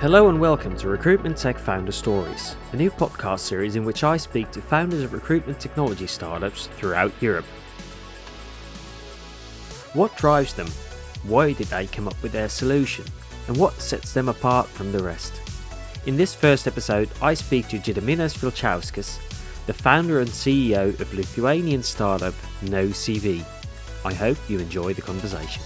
Hello and welcome to Recruitment Tech Founder Stories, a new podcast series in which I speak to founders of recruitment technology startups throughout Europe. What drives them? Why did they come up with their solution? And what sets them apart from the rest? In this first episode, I speak to Gediminas Vilčiauskas, the founder and CEO of Lithuanian startup NoCV. I hope you enjoy the conversation.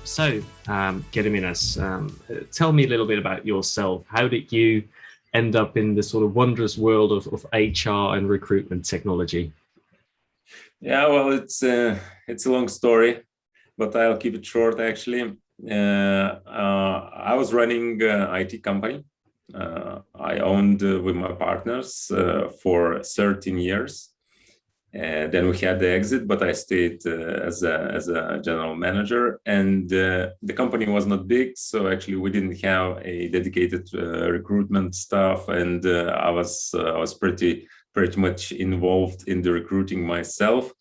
So, Gediminas, tell me a little bit about yourself. How did you end up in the sort of wondrous world of HR and recruitment technology? Yeah, well, it's a long story, but I'll keep it short. Actually, I was running an IT company. I owned with my partners for 13 years. Then we had the exit, but I stayed as a general manager, and the company was not big, so actually we didn't have a dedicated recruitment staff, and I was pretty much involved in the recruiting myself.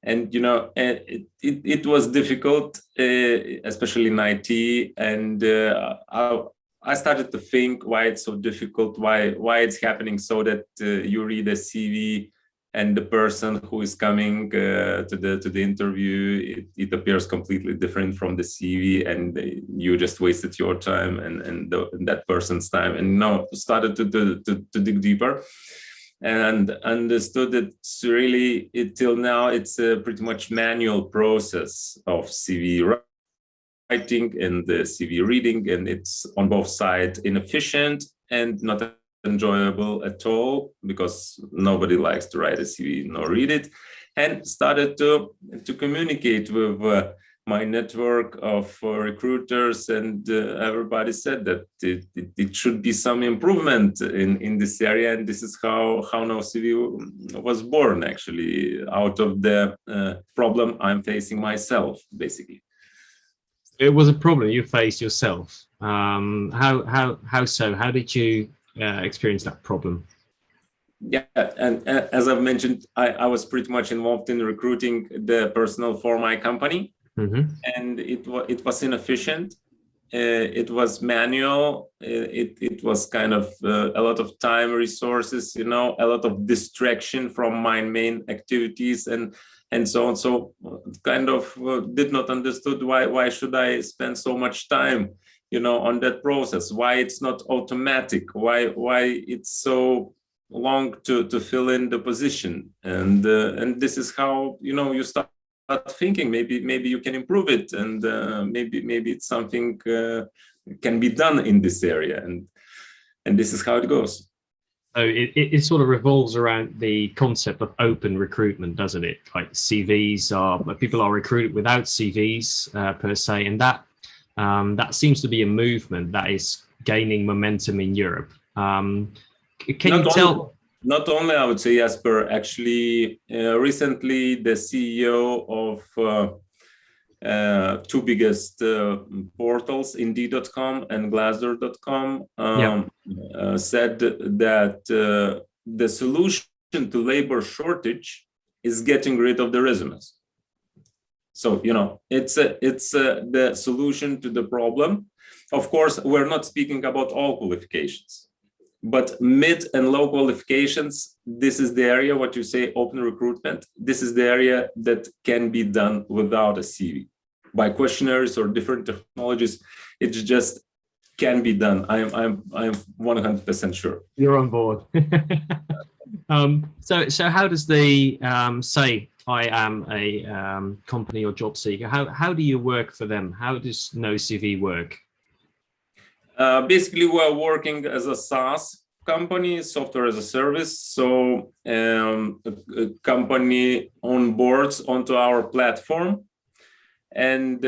And it was difficult, especially in IT, and I started to think why it's so difficult, why it's happening, so that you read a CV. And the person who is coming to the interview, it appears completely different from the CV, and you just wasted your time and that person's time. And started to dig deeper, and understood that really till now it's a pretty much manual process of CV writing and the CV reading, and it's on both sides inefficient and not enjoyable at all, because nobody likes to write a CV nor read it. And started to communicate with my network of recruiters, and everybody said that it should be some improvement in this area, and this is how NoCV was born, actually, out of the problem I'm facing myself, basically. It was a problem you faced yourself. How so? How did you experience that problem? Yeah, and as I've mentioned, I was pretty much involved in recruiting the personnel for my company, and it was inefficient. It was manual. It was kind of a lot of time, resources, a lot of distraction from my main activities, and so on. So kind of did not understood why should I spend so much time on that process, why it's not automatic, why it's so long to fill in the position, and this is how you start thinking maybe you can improve it, and maybe it's something can be done in this area, and this is how it goes. So it sort of revolves around the concept of open recruitment, doesn't it? Like people are recruited without CVs per se, and that seems to be a movement that is gaining momentum in Europe. Not only, I would say, Jasper, actually, recently the CEO of two biggest portals, Indeed.com and Glassdoor.com, said that the solution to labor shortage is getting rid of the resumes. So, it's the solution to the problem. Of course, we're not speaking about all qualifications, but mid and low qualifications, this is the area, what you say, open recruitment. This is the area that can be done without a CV. By questionnaires or different technologies, it just can be done. I'm 100% sure. You're on board. So how does the say I am a company or job seeker, how do you work for them? How does NoCV work? Basically, we're working as a SaaS company, software as a service. So a company onboards onto our platform and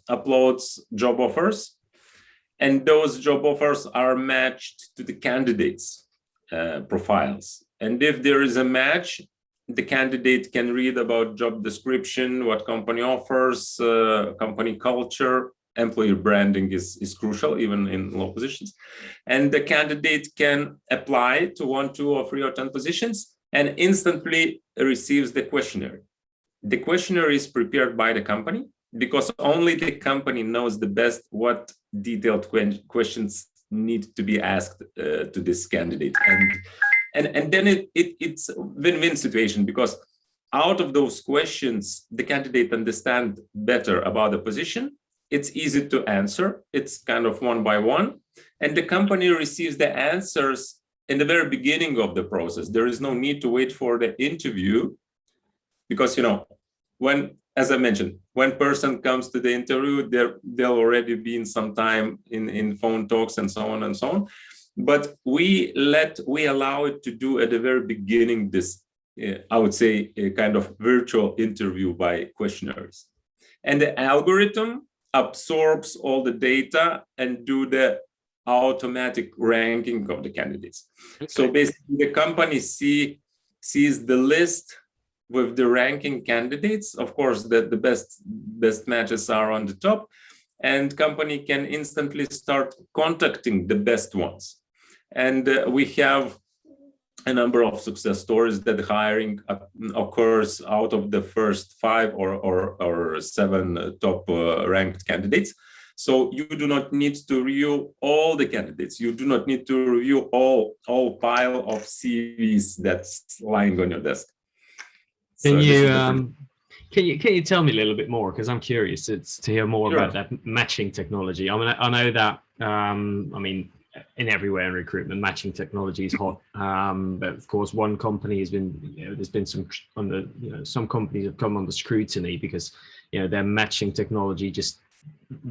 uploads job offers, and those job offers are matched to the candidates' profiles. And if there is a match, the candidate can read about job description, what company offers, company culture. Employer branding is crucial, even in low positions. And the candidate can apply to 1, 2, or 3, or 10 positions and instantly receives the questionnaire. The questionnaire is prepared by the company. because only the company knows the best what detailed questions need to be asked to this candidate, and then it's a win-win situation, because out of those questions the candidate understand better about the position. It's easy to answer. It's kind of one by one, and the company receives the answers in the very beginning of the process. There is no need to wait for the interview, because when, as I mentioned, when person comes to the interview, they'll already been some time in phone talks and so on and so on. But we allow it to do at the very beginning this, I would say, a kind of virtual interview by questionnaires, and the algorithm absorbs all the data and do the automatic ranking of the candidates. Okay. So basically, the company sees the list with the ranking candidates. Of course, the best matches are on the top, and company can instantly start contacting the best ones. And we have a number of success stories that hiring occurs out of the first 5 or 7 top ranked candidates. So you do not need to review all the candidates. You do not need to review all pile of CVs that's lying on your desk. Can you tell me a little bit more, because I'm curious to hear more about that matching technology. I mean, I know that in everywhere in recruitment, matching technology is hot. But of course, one company has been, there's been some companies have come under scrutiny because their matching technology just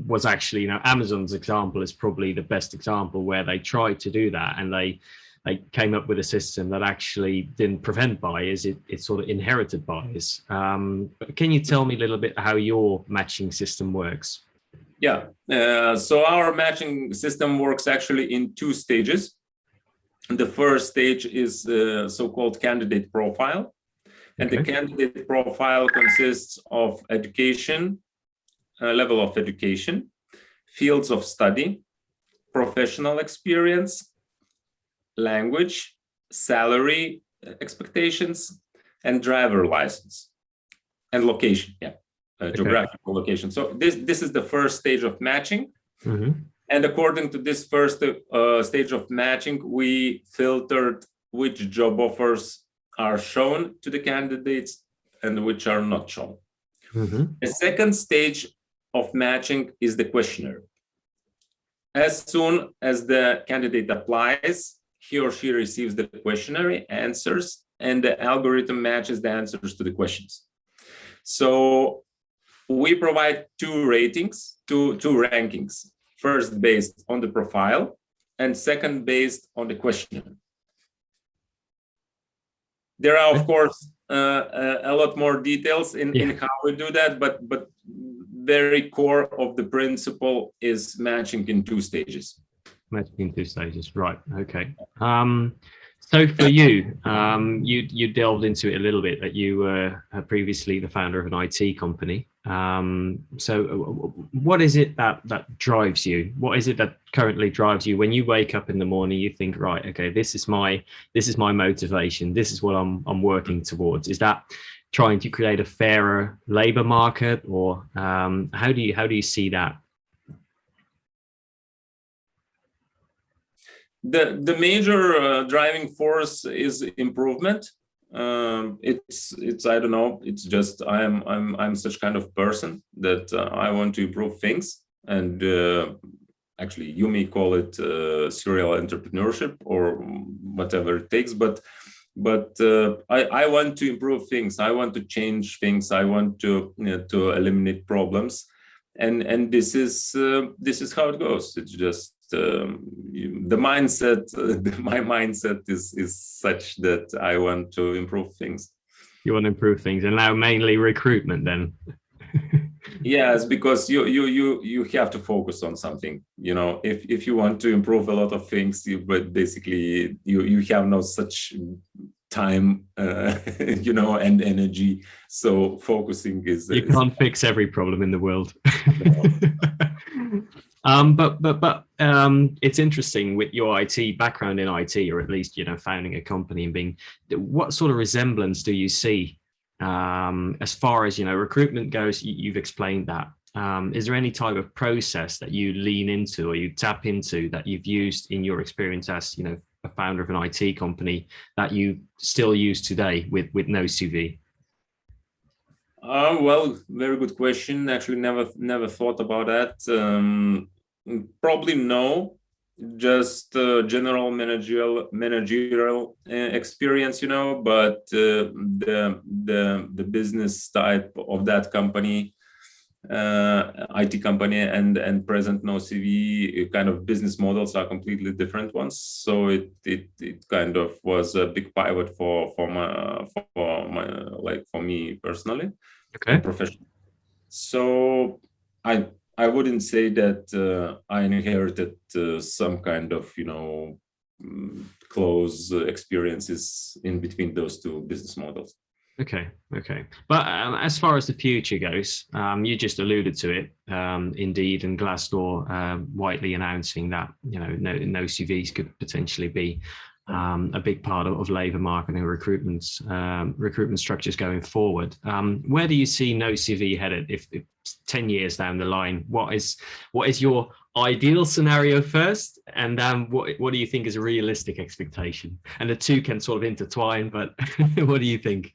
was actually, Amazon's example is probably the best example, where they tried to do that and they came up with a system that actually didn't prevent bias, it sort of inherited bias. But can you tell me a little bit how your matching system works? Yeah, so our matching system works actually in 2 stages. The first stage is so-called candidate profile. And the candidate profile consists of education, level of education, fields of study, professional experience, language, salary expectations, and driver license, and location, geographical location. So this is the first stage of matching. Mm-hmm. And according to this first stage of matching, we filtered which job offers are shown to the candidates and which are not shown. Mm-hmm. The second stage of matching is the questionnaire. As soon as the candidate applies, he or she receives the questionnaire answers, and the algorithm matches the answers to the questions. So we provide 2 ratings, two rankings. First based on the profile, and second based on the questionnaire. There are, of course, a lot more details in how we do that, but very core of the principle is matching in 2 stages. Matching in 2 stages, right? Okay. So for you, you delved into it a little bit, that you were previously the founder of an IT company. So what is it that drives you? What is it that currently drives you when you wake up in the morning? You think, right, okay, this is my motivation. This is what I'm working towards. Is that trying to create a fairer labor market, or how do you see that? The major driving force is improvement. It's I don't know. It's just I'm such kind of person that I want to improve things, and actually you may call it serial entrepreneurship or whatever it takes. But I want to improve things. I want to change things. I want to eliminate problems, and this is how it goes. It's just. The mindset, my mindset is such that I want to improve things. You want to improve things, and now mainly recruitment, then. Yes, because you have to focus on something. If you want to improve a lot of things, but basically you have no such time, and energy. So focusing is. You can't fix every problem in the world. But it's interesting with your IT background in IT, or at least founding a company and being. What sort of resemblance do you see As far as recruitment goes, you've explained that. Is there any type of process that you lean into or you tap into that you've used in your experience as a founder of an IT company that you still use today with NoCV? Well, very good question. Actually, never thought about that. Probably no. Just general managerial experience, but the business type of that company, IT company, and present NoCV kind of business models are completely different ones. So it kind of was a big pivot for me personally, and professionally. So I wouldn't say that I inherited some kind of close experiences in between those two business models. Okay. But as far as the future goes, you just alluded to it, Indeed and Glassdoor widely announcing that NoCVs could potentially be a big part of labour market and recruitment structures going forward. Where do you see NoCV headed if 10 years down the line? What is your ideal scenario first, and what do you think is a realistic expectation? And the two can sort of intertwine, but what do you think?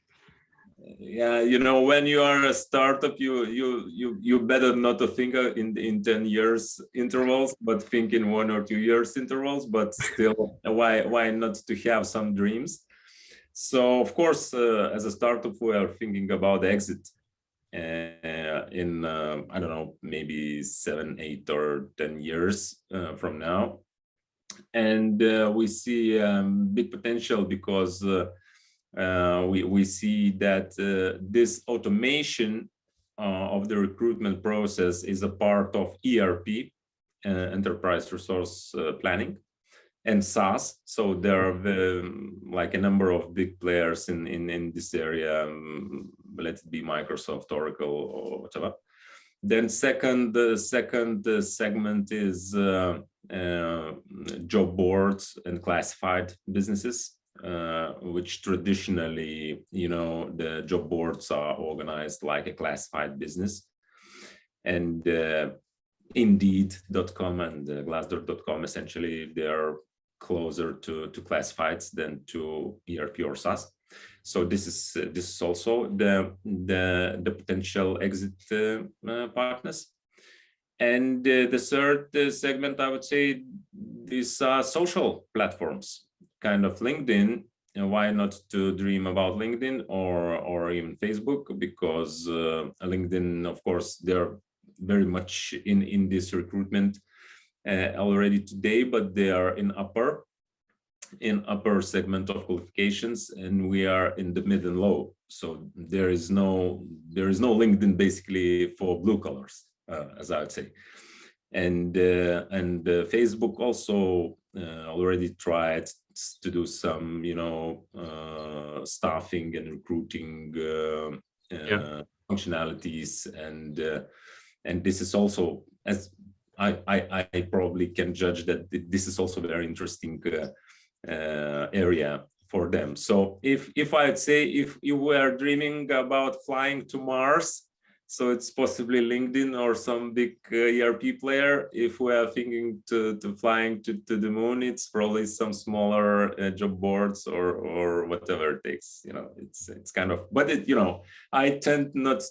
Yeah, when you are a startup, you better not to think in 10 years intervals, but think in 1 or 2 years intervals. But still, why not to have some dreams? So of course, as a startup, we are thinking about exit in I don't know, maybe 7, 8, or 10 years from now, and we see big potential because. We see that this automation of the recruitment process is a part of ERP, enterprise resource planning, and SaaS. So there are like a number of big players in this area. Let it be Microsoft, Oracle, or whatever. Then second segment is job boards and classified businesses. Which traditionally, the job boards are organized like a classified business, and Indeed.com and Glassdoor.com essentially they are closer to classifieds than to ERP or SaaS. So this is also the potential exit partners. And the third segment, I would say, these social platforms. Kind of LinkedIn, and why not to dream about LinkedIn or even Facebook, because LinkedIn, of course, they're very much in this recruitment already today, but they are in upper segment of qualifications, and we are in the mid and low. So there is no LinkedIn basically for blue collars, as I would say. And Facebook also already tried to do some staffing and recruiting functionalities, and this is also, as I probably can judge, that this is also very interesting area for them. So if I'd say, if you were dreaming about flying to Mars, so it's possibly LinkedIn or some big ERP player. If we are thinking to flying to the moon, it's probably some smaller job boards or whatever it takes. It's kind of, but I tend not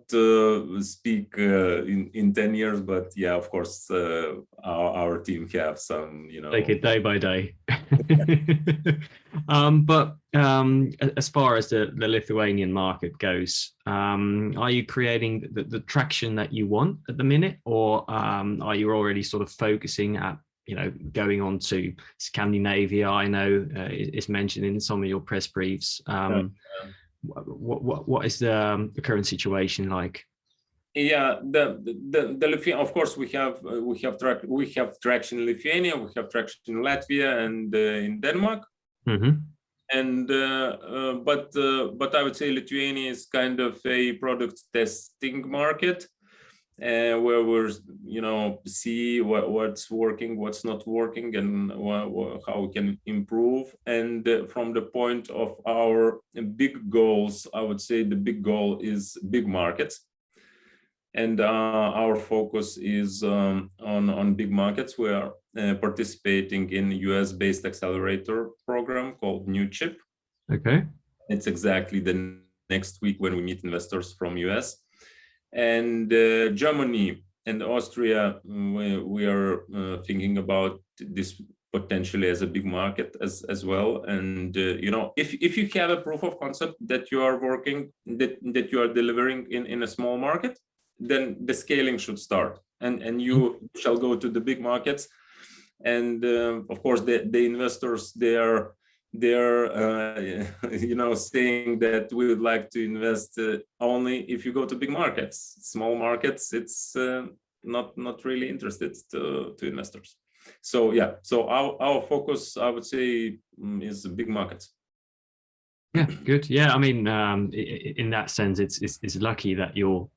to speak in 10 years, but yeah, of course, our team have some, take it day by day. But as far as the Lithuanian market goes, are you creating the traction that you want at the minute, or are you already sort of focusing at going on to Scandinavia? I know it's mentioned in some of your press briefs. What is the current situation like? Yeah, the Lithuania, of course, we have traction in Lithuania, we have traction in Latvia and in Denmark. Mm-hmm. And but I would say Lithuania is kind of a product testing market, where we're see what's working, what's not working, and how we can improve. And from the point of our big goals, I would say the big goal is big markets, and our focus is on big markets. We are participating in US-based accelerator program called New Chip. Okay, it's exactly the next week when we meet investors from US. And Germany and Austria, we are thinking about this potentially as a big market as well. And if you have a proof of concept that you are working, that you are delivering in a small market, then the scaling should start, and you shall go to the big markets. And of course, the investors, they're saying that we would like to invest only if you go to big markets. Small markets, it's not really interested to investors. So our focus, I would say, is big markets. Yeah, good. Yeah, I mean, in that sense, it's lucky that you're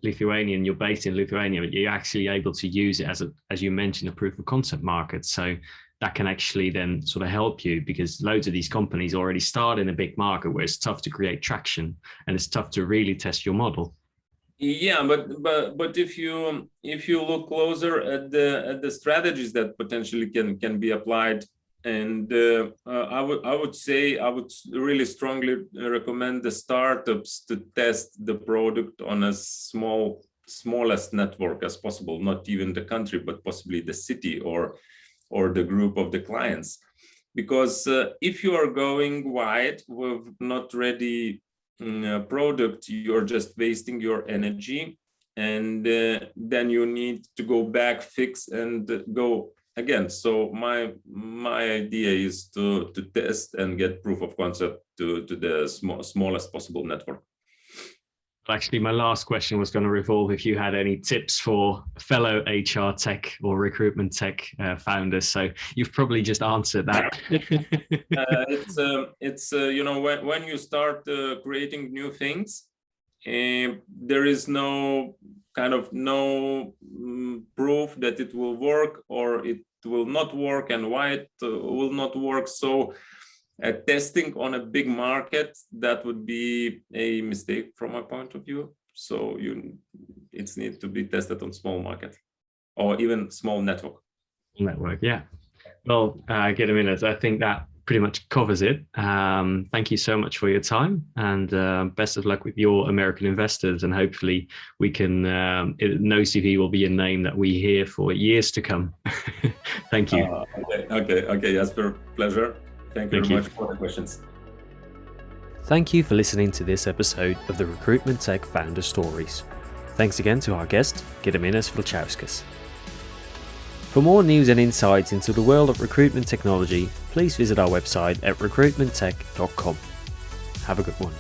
Lithuanian, you're based in Lithuania, but you're actually able to use it as you mentioned, a proof of concept market. So that can actually then sort of help you, because loads of these companies already start in a big market where it's tough to create traction and it's tough to really test your model. Yeah, but if you look closer at the strategies that potentially can be applied, and I would really strongly recommend the startups to test the product on a smallest network as possible, not even the country, but possibly the city or the group of the clients. Because if you are going wide with not ready product, you're just wasting your energy, and then you need to go back, fix, and go again. So my idea is to test and get proof of concept to the smallest possible network. Actually, my last question was going to revolve if you had any tips for fellow HR tech or recruitment tech founders. So you've probably just answered that. It's when you start creating new things, there is no proof that it will work or it will not work, and why it will not work. So testing on a big market, that would be a mistake from my point of view. So it needs to be tested on small market or even small network. Yeah. Well, Gediminas, I think that pretty much covers it. Thank you so much for your time, and best of luck with your American investors. And hopefully we can, NoCV will be a name that we hear for years to come. Thank you. Okay, Jasper, pleasure. Thank you very much for the questions. Thank you for listening to this episode of the Recruitment Tech Founder Stories. Thanks again to our guest, Gediminas Vilčiauskas. For more news and insights into the world of recruitment technology, please visit our website at recruitmenttech.com. Have a good one.